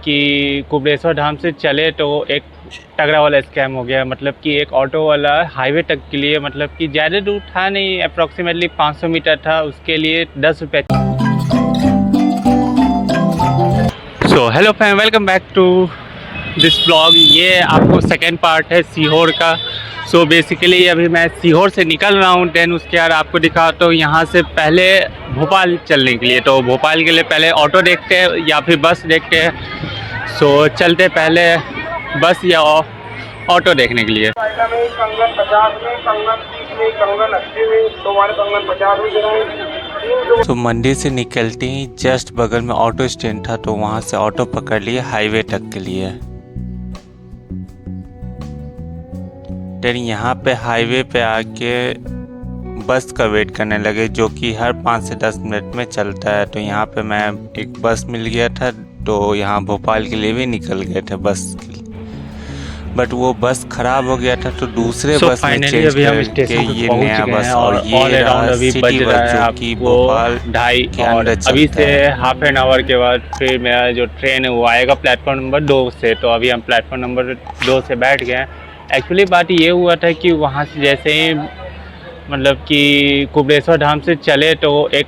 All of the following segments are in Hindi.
कि कुबड़ेश्वर धाम से चले तो एक तगड़ा वाला स्कैम हो गया। मतलब कि एक ऑटो वाला हाईवे तक के लिए, मतलब कि ज़्यादा दूर था नहीं, अप्रॉक्सीमेटली 500 मीटर था, उसके लिए 10 रुपये। So hello friend, welcome back to this blog. ये आपको सेकेंड पार्ट है सीहोर का। सो बेसिकली अभी मैं सीहोर से निकल रहा हूँ, देन उसके बाद आपको दिखाता हूँ यहाँ से पहले भोपाल चलने के लिए। तो भोपाल के लिए पहले ऑटो देखते हैं या फिर बस देखते हैं। सो चलते पहले बस या ऑटो देखने के लिए। कंगन 50 में, कंगन 30 में, कंगन 80 में, तुम्हारे कंगन 50 में गिराए। तो मंडी से निकलते ही जस्ट बगल में ऑटो स्टैंड था, तो वहाँ से ऑटो पकड़ लिए हाईवे तक के लिए। देन यहाँ पे हाईवे पे आके बस का वेट करने लगे, जो कि हर 5 से 10 मिनट में चलता है। तो यहाँ पे मैं एक बस मिल गया था, तो यहाँ भोपाल के लिए भी निकल गए थे बस के लिए। बट वो बस खराब हो गया था, तो दूसरे बस में चेंज करके ये नया बस, और ये अभी बज रहा है आपको 2:30 और अभी से हाफ एन आवर के बाद फिर मेरा जो ट्रेन है वो आएगा प्लेटफॉर्म नंबर 2 से। तो अभी हम प्लेटफॉर्म नंबर 2 से बैठ गए हैं। एक्चुअली बात ये हुआ था कि वहाँ से जैसे ही मतलब कि कुबड़ेश्वर धाम से चले तो एक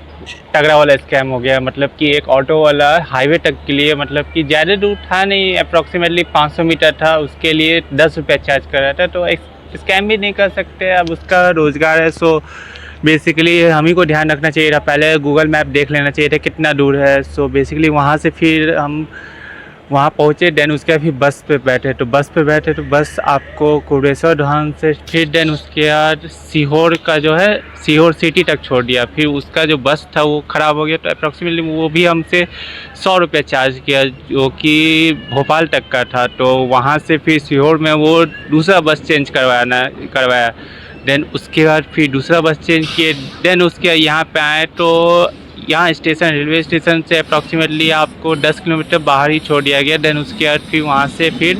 तगड़ा वाला स्कैम हो गया। मतलब कि एक ऑटो वाला हाईवे तक के लिए, मतलब कि ज़्यादा दूर था नहीं, अप्रॉक्सीमेटली 500 मीटर था, उसके लिए 10 रुपये चार्ज कर रहा था। तो स्कैम भी नहीं कर सकते, अब उसका रोज़गार है। सो बेसिकली हम ही को ध्यान रखना चाहिए था, पहले गूगल मैप देख लेना चाहिए था कितना दूर है। सो बेसिकली वहाँ से फिर हम वहाँ पहुँचे, देन उसके बाद फिर बस पे बैठे। तो बस आपको कुबड़ेश्वर धाम से फिर देन उसके बाद सीहोर का जो है सीहोर सिटी तक छोड़ दिया। फिर उसका जो बस था वो ख़राब हो गया, तो अप्रॉक्सीमेटली वो भी हमसे 100 रुपये चार्ज किया, जो कि भोपाल तक का था। तो वहाँ से फिर सीहोर में वो दूसरा बस चेंज करवाया। देन उसके बाद फिर दूसरा बस चेंज किए, देन उसके यहाँ पे आए। तो यहाँ स्टेशन, रेलवे स्टेशन से अप्रॉक्सीमेटली आपको 10 किलोमीटर बाहर ही छोड़ दिया गया। देन उसके बाद फिर वहाँ से फिर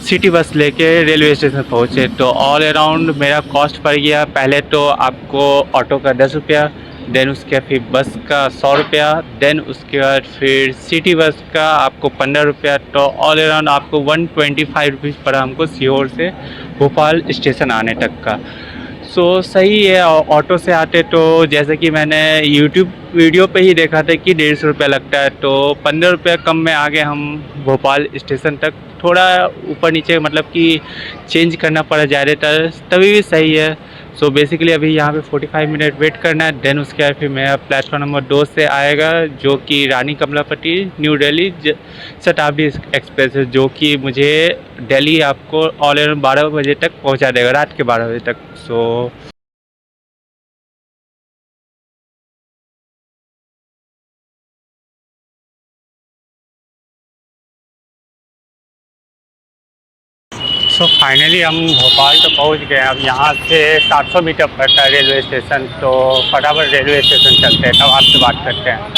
सिटी बस लेके रेलवे स्टेशन पहुँचे। तो ऑल अराउंड मेरा कॉस्ट पड़ गया, पहले तो आपको ऑटो का 10 रुपया, देन उसके फिर बस का 100 रुपया, देन उसके बाद फिर सिटी बस का आपको 15 रुपया। तो ऑल अराउंड आपको 125 रुपीज़ पड़ा हमको सीहोर से भोपाल स्टेशन आने तक का। सो सही है। ऑटो से आते तो जैसे कि मैंने यूट्यूब वीडियो पे ही देखा था कि 150 रुपया लगता है, तो 15 रुपया कम में आ गए हम भोपाल स्टेशन तक। थोड़ा ऊपर नीचे मतलब कि चेंज करना पड़ा ज़्यादातर, तभी भी सही है। सो बेसिकली अभी यहाँ पे 45 मिनट वेट करना है, देन उसके बाद फिर मेरा प्लेटफॉर्म नंबर 2 से आएगा, जो कि रानी कमलापति न्यू दिल्ली शताब्दी एक्सप्रेस है, जो कि मुझे दिल्ली आपको ऑल अराउंड 12 बजे तक पहुँचा देगा, रात के 12 बजे तक। सो फाइनली हम भोपाल तो पहुंच गए। अब यहाँ से 700 मीटर पड़ता है रेलवे स्टेशन, तो फटाफट रेलवे स्टेशन चलते हैं, तब आपसे बात करते हैं।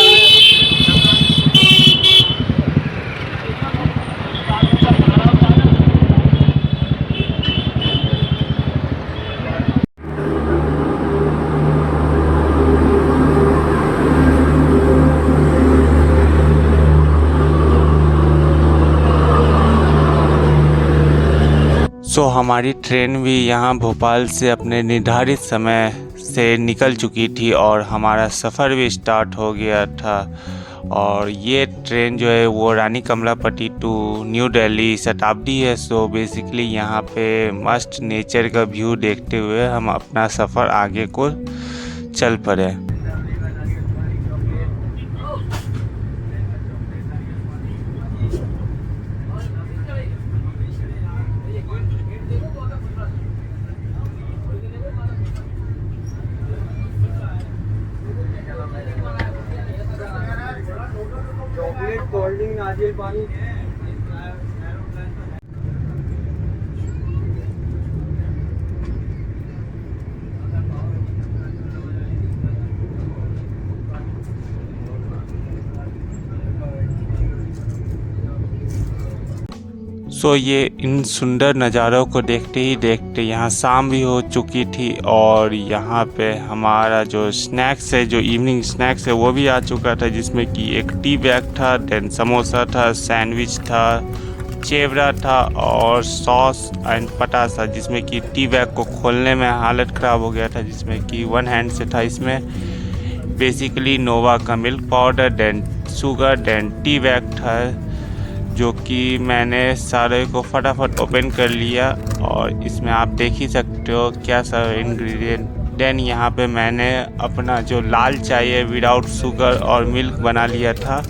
सो हमारी ट्रेन भी यहाँ भोपाल से अपने निर्धारित समय से निकल चुकी थी और हमारा सफ़र भी स्टार्ट हो गया था। और ये ट्रेन जो है वो रानी कमलापति टू न्यू दिल्ली शताब्दी है। सो बेसिकली यहाँ पे मस्त नेचर का व्यू देखते हुए हम अपना सफ़र आगे को चल पड़े। चॉकलेट, कोल्ड ड्रिंक, नारियल पानी। सो ये इन सुंदर नज़ारों को देखते ही देखते यहाँ शाम भी हो चुकी थी और यहाँ पे हमारा जो स्नैक्स है, जो इवनिंग स्नैक्स है वो भी आ चुका था, जिसमें कि एक टी बैग था, देन समोसा था, सैंडविच था, चेवड़ा था और सॉस एंड पटासा, जिसमें कि टी बैग को खोलने में हालत ख़राब हो गया था, जिसमें कि वन हैंड से था। इसमें बेसिकली नोवा का milk powder, then sugar, then tea bag था, जो कि मैंने सारे को फटाफट ओपन कर लिया और इसमें आप देख ही सकते हो क्या सारे इंग्रेडिएंट। देन यहाँ पे मैंने अपना जो लाल चाय है विदाउट शुगर और मिल्क बना लिया था।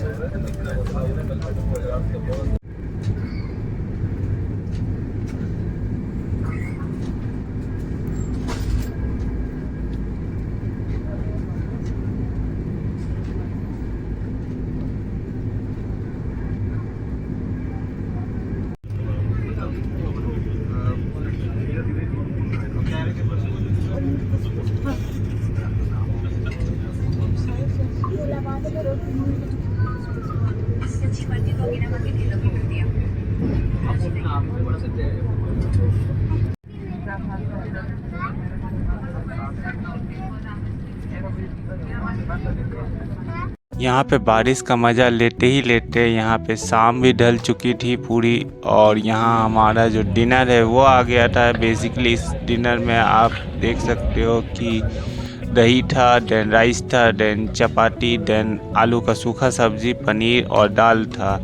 यहाँ पे बारिश का मज़ा लेते ही लेते यहाँ पे शाम भी ढल चुकी थी पूरी और यहाँ हमारा जो डिनर है वो आ गया था। बेसिकली इस डिनर में आप देख सकते हो कि दही था, देन राइस था, देन चपाती, देन आलू का सूखा सब्ज़ी, पनीर और दाल था,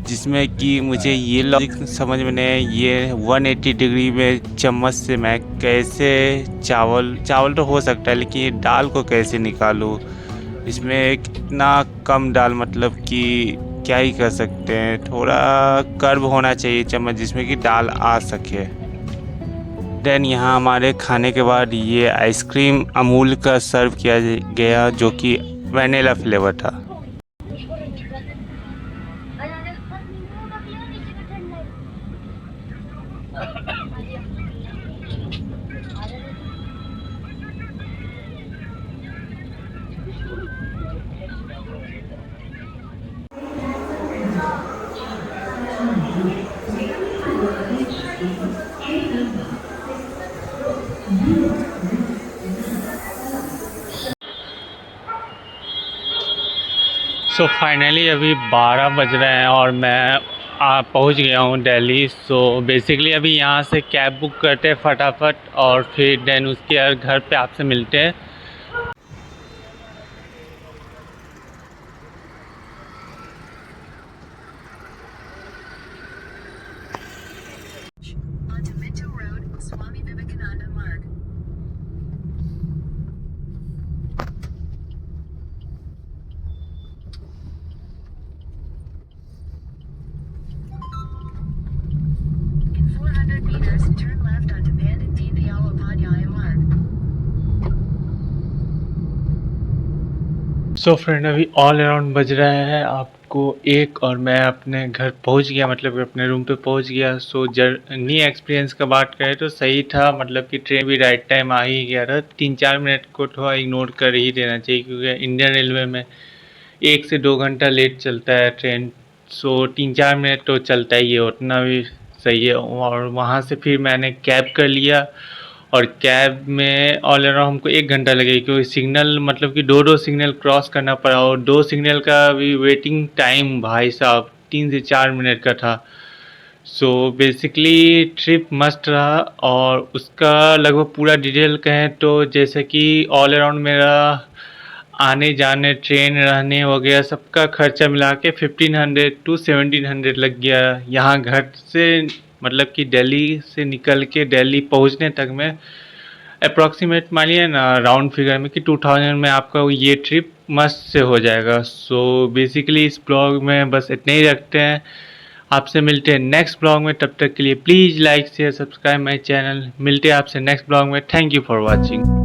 जिसमें कि मुझे ये लॉजिक समझ में नहीं है, ये 180 डिग्री में चम्मच से मैं कैसे चावल तो हो सकता है, लेकिन ये दाल को कैसे निकालूँ। इसमें कितना कम दाल, मतलब कि क्या ही कर सकते हैं, थोड़ा कर्व होना चाहिए चम्मच जिसमें कि दाल आ सके। देन यहाँ हमारे खाने के बाद ये आइसक्रीम अमूल का सर्व किया गया, जो कि वैनिला फ्लेवर था। सो फाइनली अभी 12 बज रहे हैं और मैं पहुंच गया हूं दिल्ली। सो बेसिकली अभी यहां से कैब बुक करते हैं फटाफट और फिर देन उसके घर पे आपसे मिलते हैं। सो फ्रेंड अभी ऑल अराउंड बज रहे हैं आपको 1 और मैं अपने घर पहुंच गया, मतलब कि अपने रूम पे पहुंच गया। सो जर्नी एक्सपीरियंस का बात करें तो सही था, मतलब कि ट्रेन भी राइट टाइम आ ही गया था। 3-4 मिनट को थोड़ा इग्नोर कर ही देना चाहिए, क्योंकि इंडियन रेलवे में 1 से 2 घंटा लेट चलता है ट्रेन। सो 3-4 मिनट तो चलता ही है, उतना भी सही है। और वहाँ से फिर मैंने कैब कर लिया और कैब में ऑल अराउंड हमको 1 घंटा लगेगा, क्योंकि सिग्नल मतलब कि 2 सिग्नल क्रॉस करना पड़ा और 2 सिग्नल का भी वेटिंग टाइम भाई साहब 3 से 4 मिनट का था। सो बेसिकली ट्रिप मस्त रहा और उसका लगभग पूरा डिटेल कहें तो जैसे कि ऑल अराउंड मेरा आने जाने, ट्रेन, रहने वगैरह सबका खर्चा मिला के 1500 to 1700 लग गया। यहाँ घर से मतलब कि दिल्ली से निकल के दिल्ली पहुँचने तक में अप्रॉक्सीमेट मानिए ना राउंड फिगर में कि 2000 में आपका ये ट्रिप मस्त से हो जाएगा। सो बेसिकली इस ब्लॉग में बस इतने ही रखते हैं। आपसे मिलते हैं नेक्स्ट ब्लॉग में, तब तक के लिए please like share subscribe my channel. मिलते हैं आपसे नेक्स्ट ब्लॉग में। Thank you for watching.